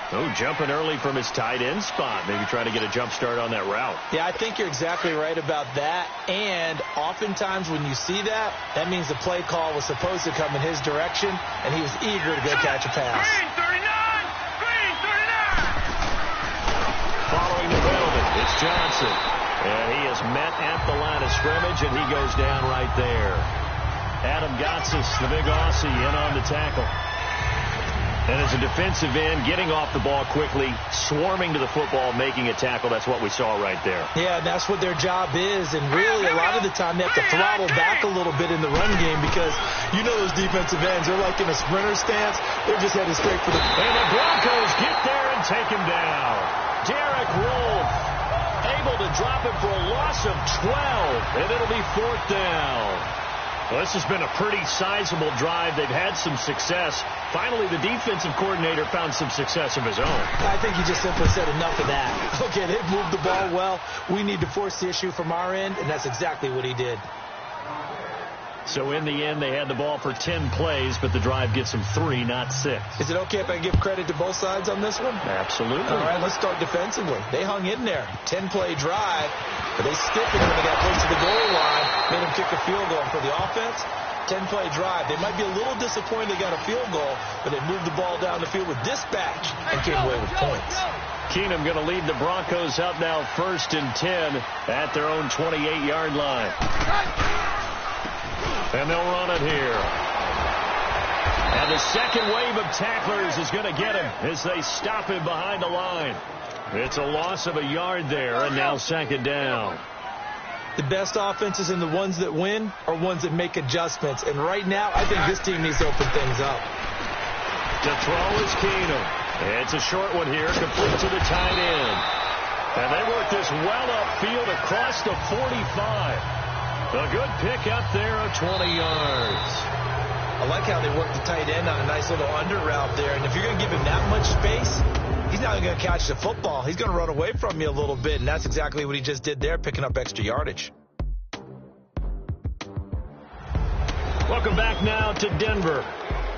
Oh, jumping early from his tight end spot. Maybe trying to get a jump start on that route. Yeah, I think you're exactly right about that. And oftentimes when you see that, that means the play call was supposed to come in his direction, and he was eager to go catch a pass. Green 39! Following the penalty, it's Johnson. And he is met at the line of scrimmage, and he goes down right there. Adam Gotsis, the big Aussie, in on the tackle. And as a defensive end, getting off the ball quickly, swarming to the football, making a tackle. That's what we saw right there. Yeah, that's what their job is. And really, a lot of the time, they have to throttle back a little bit in the run game because you know those defensive ends, they're like in a sprinter stance. They're just headed straight for the... And the Broncos get there and take him down. Derek Wolfe able to drop it for a loss of 12, and it'll be 4th down. Well, this has been a pretty sizable drive. They've had some success. Finally, the defensive coordinator found some success of his own. I think he just simply said enough of that. Okay, they've moved the ball well. We need to force the issue from our end, and that's exactly what he did. So in the end, they had the ball for 10 plays, but the drive gets them 3, not 6. Is it okay if I give credit to both sides on this one? Absolutely. All right, let's start defensively. They hung in there. 10-play drive, but they stiffened when they got close to the goal line, made them kick a field goal. For the offense, 10-play drive. They might be a little disappointed they got a field goal, but they moved the ball down the field with dispatch and came away with points. Keenum going to lead the Broncos out now 1st and 10 at their own 28-yard line. And they'll run it here. And the second wave of tacklers is going to get him as they stop him behind the line. It's a loss of a yard there, and now 2nd down. The best offenses and the ones that win are ones that make adjustments. And right now, I think this team needs to open things up. To throw is Keenum. It's a short one here, complete to the tight end. And they work this well upfield across the 45. A good pick up there of 20 yards. I like how they work the tight end on a nice little under route there. And if you're going to give him that much space, he's not going to catch the football. He's going to run away from you a little bit, and that's exactly what he just did there, picking up extra yardage. Welcome back now to Denver.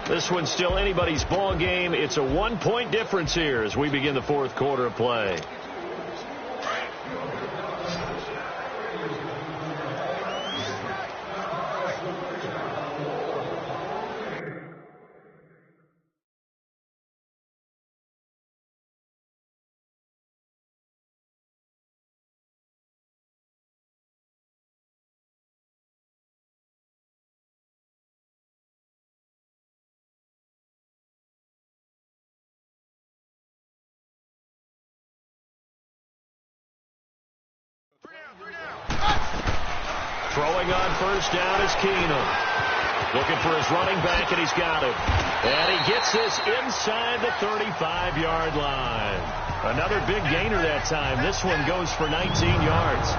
This one's still anybody's ball game. It's a 1-point difference here as we begin the fourth quarter of play. Throwing on first down is Keenum. Looking for his running back, and he's got it. And he gets this inside the 35-yard line. Another big gainer that time. This one goes for 19 yards.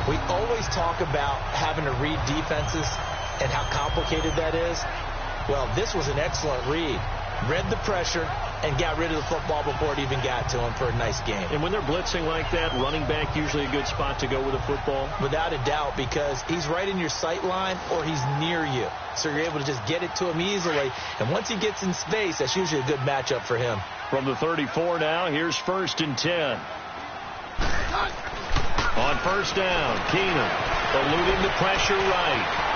We always talk about having to read defenses and how complicated that is. Well, this was an excellent read. Read the pressure and got rid of the football before it even got to him for a nice game. And when they're blitzing like that, running back usually a good spot to go with a football? Without a doubt, because he's right in your sight line or he's near you. So you're able to just get it to him easily. And once he gets in space, that's usually a good matchup for him. From the 34 now, here's 1st and 10. On first down, Keenum eluding the pressure right.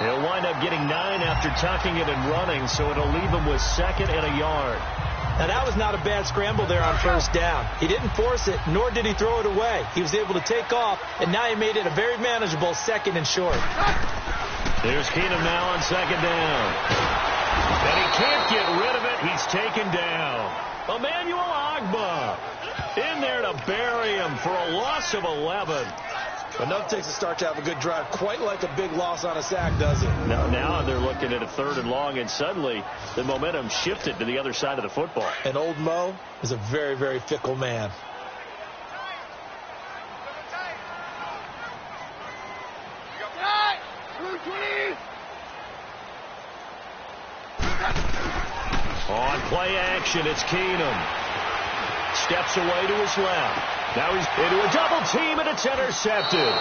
He'll wind up getting 9 after tucking it and running, so it'll leave him with 2nd and a yard. Now, that was not a bad scramble there on first down. He didn't force it, nor did he throw it away. He was able to take off, and now he made it a very manageable 2nd and short. There's Keenum now on 2nd down. And he can't get rid of it. He's taken down. Emmanuel Ogbah in there to bury him for a loss of 11. Enough takes a start to have a good drive, quite like a big loss on a sack, does it? Now they're looking at a 3rd and long, and suddenly the momentum shifted to the other side of the football. And old Mo is a very, very fickle man. On play action, it's Keenum. Steps away to his left. Now he's into a double team, and it's intercepted.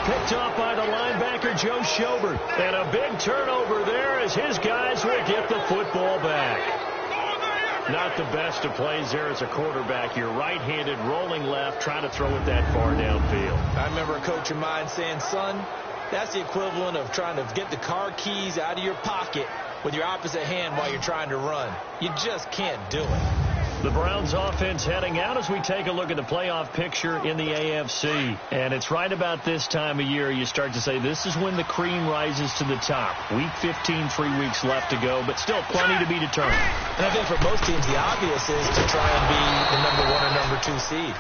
Picked off by the linebacker, Joe Schobert. And a big turnover there as his guys will get the football back. Not the best of plays there as a quarterback. You're right-handed, rolling left, trying to throw it that far downfield. I remember a coach of mine saying, son, that's the equivalent of trying to get the car keys out of your pocket with your opposite hand while you're trying to run. You just can't do it. The Browns offense heading out as we take a look at the playoff picture in the AFC. And it's right about this time of year you start to say this is when the cream rises to the top. Week 15, 3 weeks left to go, but still plenty to be determined. And I think for most teams, the obvious is to try and be the number 1 or number 2 seed.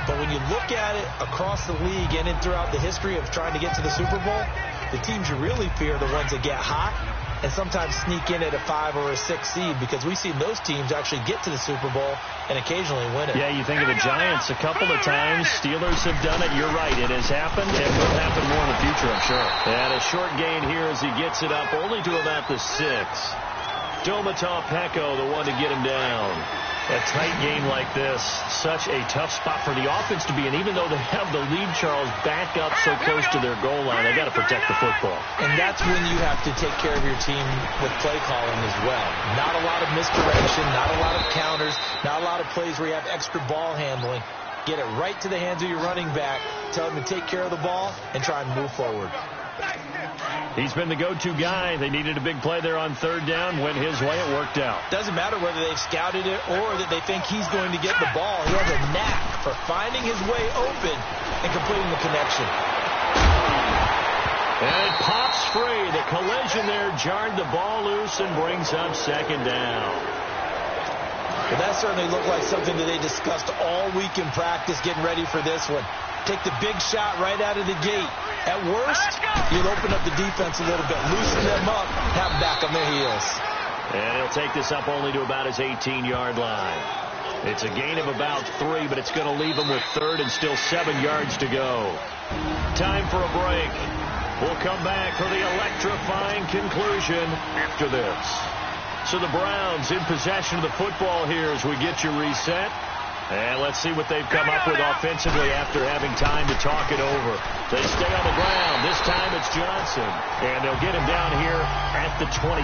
But when you look at it across the league and throughout the history of trying to get to the Super Bowl, the teams you really fear are the ones that get hot and sometimes sneak in at a 5 or a 6 seed, because we've seen those teams actually get to the Super Bowl and occasionally win it. Yeah, you think of the Giants a couple of times. Steelers have done it. You're right. It has happened. It will happen more in the future, I'm sure. And a short gain here as he gets it up only to about the 6. Domata Peko, the one to get him down. A tight game like this, such a tough spot for the offense to be in. Even though they have the lead, Charles, back up so close to their goal line, they got to protect the football. And that's when you have to take care of your team with play calling as well. Not a lot of misdirection, not a lot of counters, not a lot of plays where you have extra ball handling. Get it right to the hands of your running back, tell him to take care of the ball, and try and move forward. He's been the go-to guy. They needed a big play there on 3rd down. Went his way. It worked out. Doesn't matter whether they've scouted it or that they think he's going to get the ball. He has a knack for finding his way open and completing the connection. And it pops free. The collision there jarred the ball loose and brings up 2nd down. Well, that certainly looked like something that they discussed all week in practice getting ready for this one. Take the big shot right out of the gate. At worst, you'll open up the defense a little bit, loosen them up, have them back on their heels. And he'll take this up only to about his 18-yard line. It's a gain of about 3, but it's going to leave them with 3rd and still 7 yards to go. Time for a break. We'll come back for the electrifying conclusion after this. So the Browns in possession of the football here as we get you reset. And let's see what they've come up with offensively after having time to talk it over. They stay on the ground. This time it's Johnson. And they'll get him down here at the 23.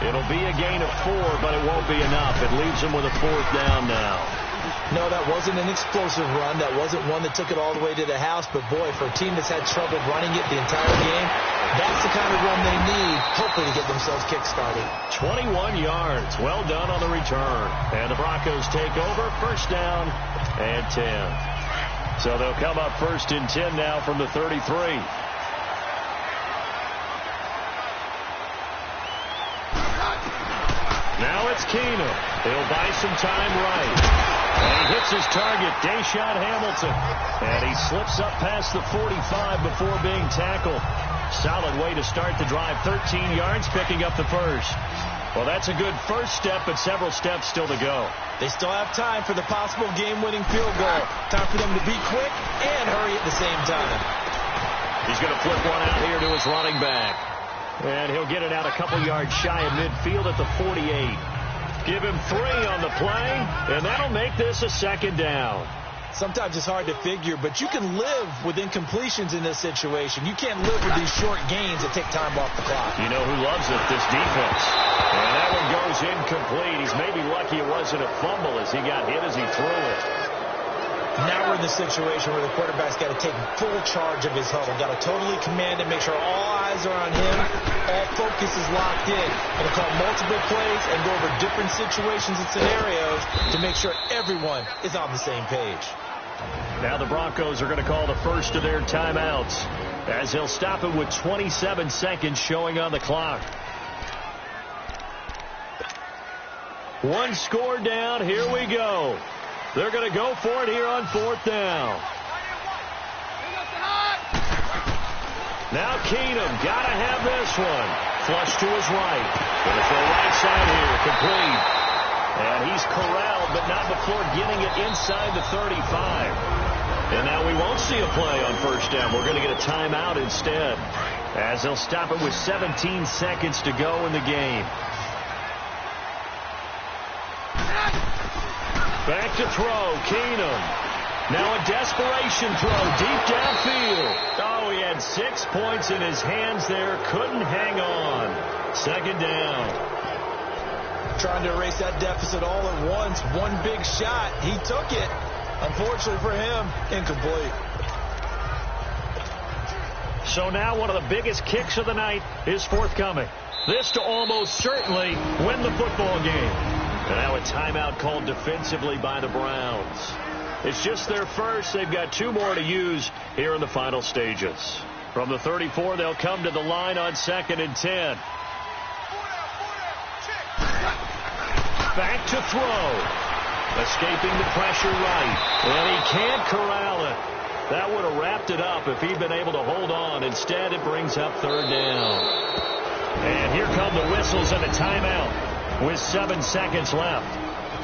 It'll be a gain of 4, but it won't be enough. It leaves them with a 4th down now. No, that wasn't an explosive run. That wasn't one that took it all the way to the house. But, boy, for a team that's had trouble running it the entire game, that's the kind of run they need, hopefully, to get themselves kick-started. 21 yards. Well done on the return. And the Broncos take over. 1st down and 10. So they'll come up 1st and 10 now from the 33. Now it's Keenum. He'll buy some time right. And he hits his target, Deshaun Hamilton. And he slips up past the 45 before being tackled. Solid way to start the drive. 13 yards, picking up the 1st. Well, that's a good first step, but several steps still to go. They still have time for the possible game-winning field goal. Time for them to be quick and hurry at the same time. He's going to flip one out here to his running back. And he'll get it out a couple yards shy of midfield at the 48. Give him 3 on the play, and that'll make this a 2nd down. Sometimes it's hard to figure, but you can live with incompletions in this situation. You can't live with these short gains that take time off the clock. You know who loves it? This defense. And that one goes incomplete. He's maybe lucky it wasn't a fumble as he got hit as he threw it. Now we're in the situation where the quarterback's got to take full charge of his huddle. Got to totally command and make sure all eyes are on him. All focus is locked in. Going to call multiple plays and go over different situations and scenarios to make sure everyone is on the same page. Now the Broncos are going to call the first of their timeouts as they'll stop it with 27 seconds showing on the clock. 1 score down. Here we go. They're going to go for it here on 4th down. Now Keenum, got to have this one. Flush to his right. Going to throw right side here, complete. And he's corralled, but not before getting it inside the 35. And now we won't see a play on 1st down. We're going to get a timeout instead, as they'll stop it with 17 seconds to go in the game. Back to throw, Keenum. Now a desperation throw deep downfield. Oh, he had 6 points in his hands there. Couldn't hang on. 2nd down. Trying to erase that deficit all at once. One big shot. He took it. Unfortunately for him, incomplete. So now one of the biggest kicks of the night is forthcoming. This to almost certainly win the football game. And now a timeout called defensively by the Browns. It's just their first. They've got 2 more to use here in the final stages. From the 34, they'll come to the line on 2nd and 10. Back to throw. Escaping the pressure right. And he can't corral it. That would have wrapped it up if he'd been able to hold on. Instead, it brings up 3rd down. And here come the whistles and a timeout with 7 seconds left.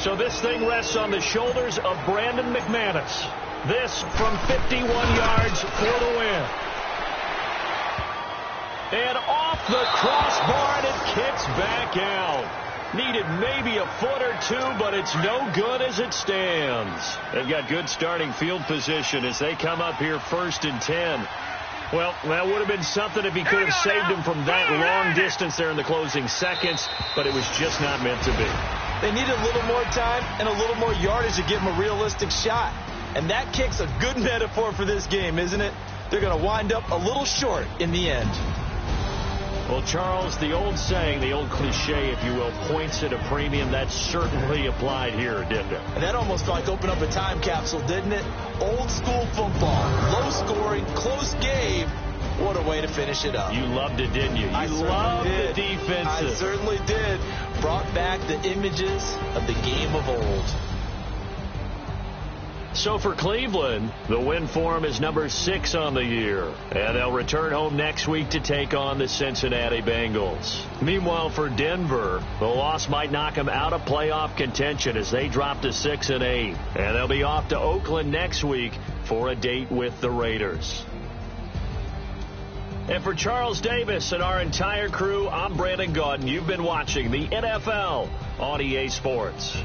So this thing rests on the shoulders of Brandon McManus. This from 51 yards for the win. And off the crossbar, and it kicks back out. Needed maybe a foot or 2, but it's no good as it stands. They've got good starting field position as they come up here 1st and 10. Well, that would have been something if he could have saved him from that long distance there in the closing seconds, but it was just not meant to be. They needed a little more time and a little more yardage to give him a realistic shot. And that kick's a good metaphor for this game, isn't it? They're going to wind up a little short in the end. Well, Charles, the old saying, the old cliche, if you will, points at a premium, that certainly applied here, didn't it? And that almost like opened up a time capsule, didn't it? Old school football, low scoring, close game. What a way to finish it up. You loved it, didn't you? You loved the defense. I certainly did. Brought back the images of the game of old. So for Cleveland, the win form is number 6 on the year, and they'll return home next week to take on the Cincinnati Bengals. Meanwhile, for Denver, the loss might knock them out of playoff contention as they drop to 6-8, and they'll be off to Oakland next week for a date with the Raiders. And for Charles Davis and our entire crew, I'm Brandon Gaudin. You've been watching the NFL on EA Sports.